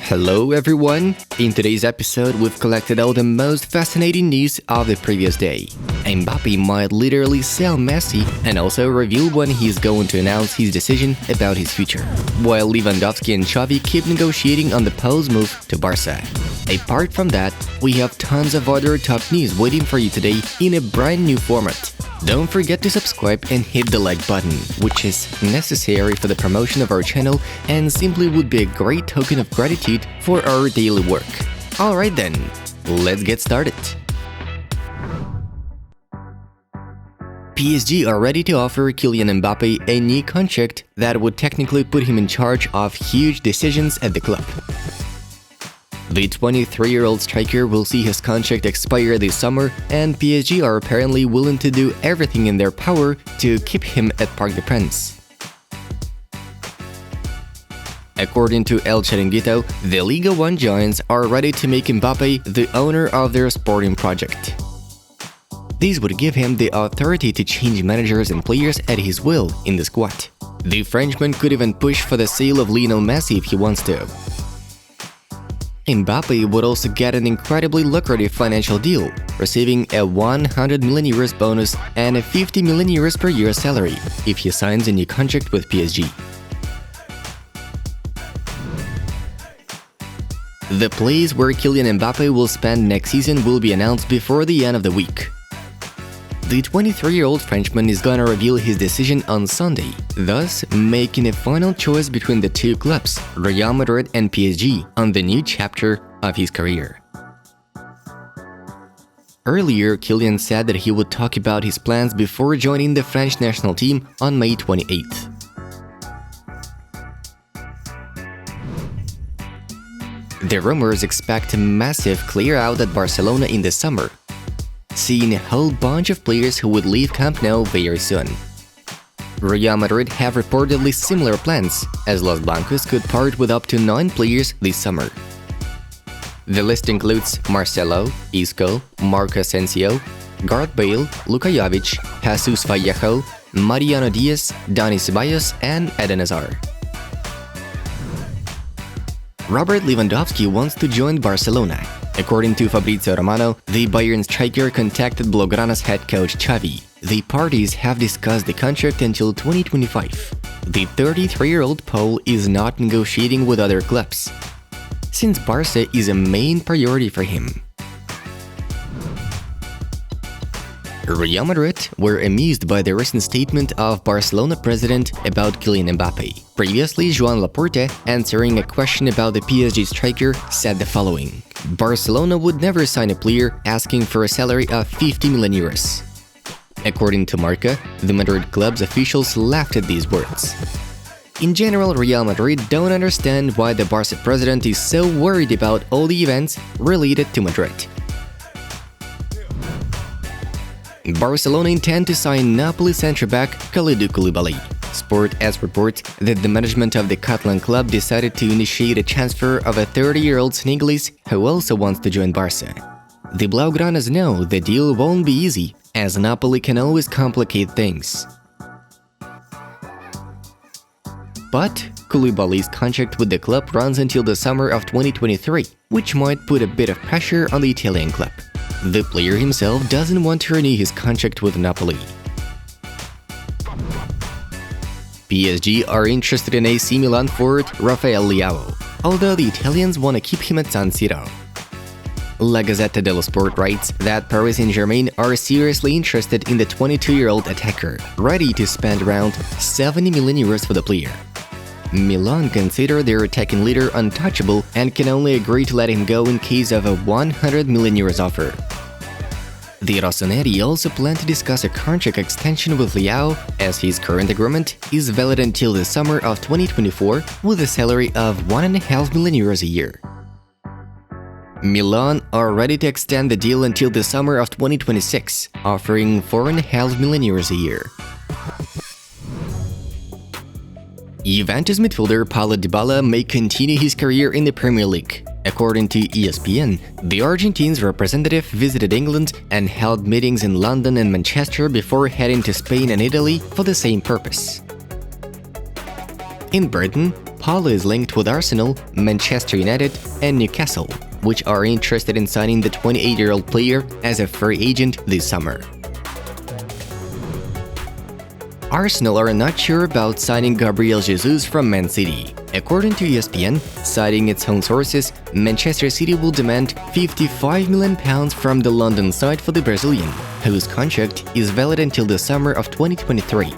Hello everyone! In today's episode, we've collected all the most fascinating news of the previous day. Mbappe might literally sell Messi and also reveal when he's going to announce his decision about his future, while Lewandowski and Xavi keep negotiating on the Pole's move to Barca. Apart from that, we have tons of other top news waiting for you today in a brand new format. Don't forget to subscribe and hit the like button, which is necessary for the promotion of our channel and simply would be a great token of gratitude for our daily work. Alright then, let's get started. PSG are ready to offer Kylian Mbappe a new contract that would technically put him in charge of huge decisions at the club. The 23-year-old striker will see his contract expire this summer, and PSG are apparently willing to do everything in their power to keep him at Parc des Princes. According to El Chiringuito, the Liga 1 giants are ready to make Mbappe the owner of their sporting project. This would give him the authority to change managers and players at his will in the squad. The Frenchman could even push for the sale of Lionel Messi if he wants to. Mbappe would also get an incredibly lucrative financial deal, receiving a 100 million euros bonus and a 50 million euros per year salary if he signs a new contract with PSG. The place where Kylian Mbappe will spend next season will be announced before the end of the week. The 23-year-old Frenchman is gonna reveal his decision on Sunday, thus making a final choice between the two clubs, Real Madrid and PSG, on the new chapter of his career. Earlier, Kylian said that he would talk about his plans before joining the French national team on May 28th. The rumors expect a massive clear-out at Barcelona in the summer, seeing a whole bunch of players who would leave Camp Nou very soon. Real Madrid have reportedly similar plans, as Los Blancos could part with up to 9 players this summer. The list includes Marcelo, Isco, Marco Asensio, Gareth Bale, Luka Jovic, Jesus Vallejo, Mariano Diaz, Dani Ceballos, and Eden Hazard. Robert Lewandowski wants to join Barcelona. According to Fabrizio Romano, the Bayern striker contacted Blaugrana's head coach Xavi. The parties have discussed the contract until 2025. The 33-year-old Pole is not negotiating with other clubs, since Barca is a main priority for him. Real Madrid were amused by the recent statement of Barcelona president about Kylian Mbappe. Previously, Joan Laporte, answering a question about the PSG striker, said the following: Barcelona would never sign a player asking for a salary of 50 million euros. According to Marca, the Madrid club's officials laughed at these words. In general, Real Madrid don't understand why the Barca president is so worried about all the events related to Madrid. Barcelona intend to sign Napoli centre-back Kalidou Kulubali. Sport has reports that the management of the Catalan club decided to initiate a transfer of a 30-year-old Senegalese who also wants to join Barca. The Blaugranas know the deal won't be easy, as Napoli can always complicate things. But Kulubali's contract with the club runs until the summer of 2023, which might put a bit of pressure on the Italian club. The player himself doesn't want to renew his contract with Napoli. PSG are interested in AC Milan forward Rafael Leao, although the Italians want to keep him at San Siro. La Gazzetta dello Sport writes that Paris Saint-Germain are seriously interested in the 22-year-old attacker, ready to spend around 70 million euros for the player. Milan consider their attacking leader untouchable and can only agree to let him go in case of a 100 million euros offer. The Rossoneri also plan to discuss a contract extension with Leao, as his current agreement is valid until the summer of 2024 with a salary of 1.5 million euros a year. Milan are ready to extend the deal until the summer of 2026, offering 4.5 million euros a year. Juventus midfielder Paulo Dybala may continue his career in the Premier League. According to ESPN, the Argentine's representative visited England and held meetings in London and Manchester before heading to Spain and Italy for the same purpose. In Britain, Paulo is linked with Arsenal, Manchester United, and Newcastle, which are interested in signing the 28-year-old player as a free agent this summer. Arsenal are not sure about signing Gabriel Jesus from Man City. According to ESPN, citing its own sources, Manchester City will demand £55 million from the London side for the Brazilian, whose contract is valid until the summer of 2023.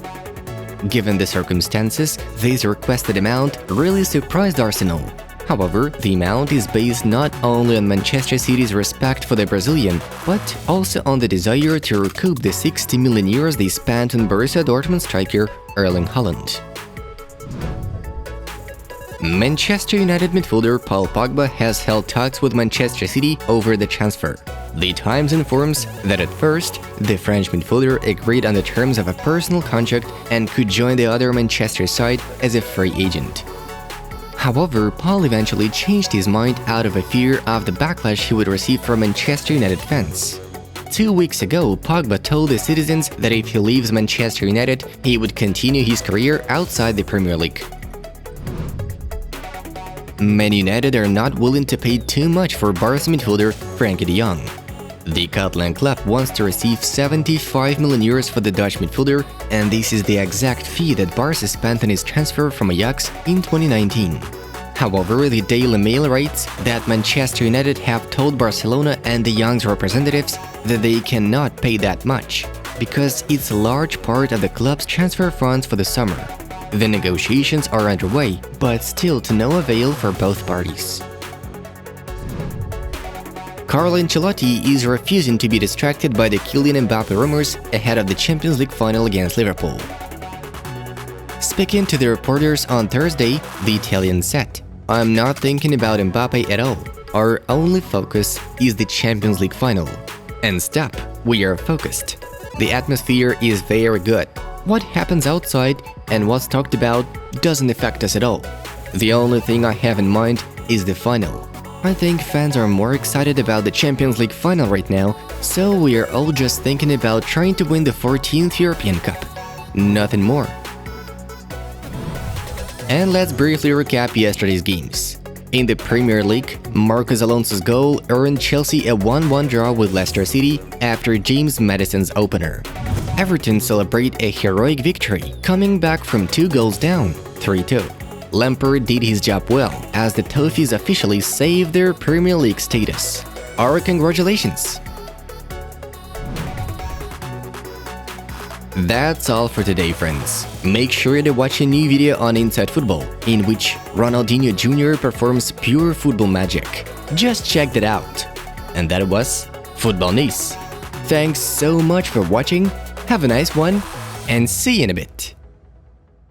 Given the circumstances, this requested amount really surprised Arsenal. However, the amount is based not only on Manchester City's respect for the Brazilian, but also on the desire to recoup the €60 million they spent on Borussia Dortmund striker Erling Haaland. Manchester United midfielder Paul Pogba has held talks with Manchester City over the transfer. The Times informs that at first, the French midfielder agreed on the terms of a personal contract and could join the other Manchester side as a free agent. However, Paul eventually changed his mind out of a fear of the backlash he would receive from Manchester United fans. 2 weeks ago, Pogba told the citizens that if he leaves Manchester United, he would continue his career outside the Premier League. Man United are not willing to pay too much for Barca midfielder Frenkie de Jong. The Catalan club wants to receive €75 million for the Dutch midfielder, and this is the exact fee that Barca spent on his transfer from Ajax in 2019. However, the Daily Mail writes that Manchester United have told Barcelona and de Jong's representatives that they cannot pay that much, because it's a large part of the club's transfer funds for the summer. The negotiations are underway, but still to no avail for both parties. Carlo Ancelotti is refusing to be distracted by the Kylian Mbappe rumors ahead of the Champions League final against Liverpool. Speaking to the reporters on Thursday, the Italian said, "I'm not thinking about Mbappe at all. Our only focus is the Champions League final. And stop, we are focused. The atmosphere is very good. What happens outside and what's talked about doesn't affect us at all. The only thing I have in mind is the final. I think fans are more excited about the Champions League final right now, so we are all just thinking about trying to win the 14th European Cup. Nothing more." And let's briefly recap yesterday's games. In the Premier League, Marcos Alonso's goal earned Chelsea a 1-1 draw with Leicester City after James Maddison's opener. Everton celebrate a heroic victory, coming back from 2 goals down, 3-2. Lampard did his job well, as the Toffees officially saved their Premier League status. Our congratulations! That's all for today, friends. Make sure to watch a new video on Inside Football, in which Ronaldinho Jr. performs pure football magic. Just check that out. And that was Football News. Thanks so much for watching, have a nice one, and see you in a bit.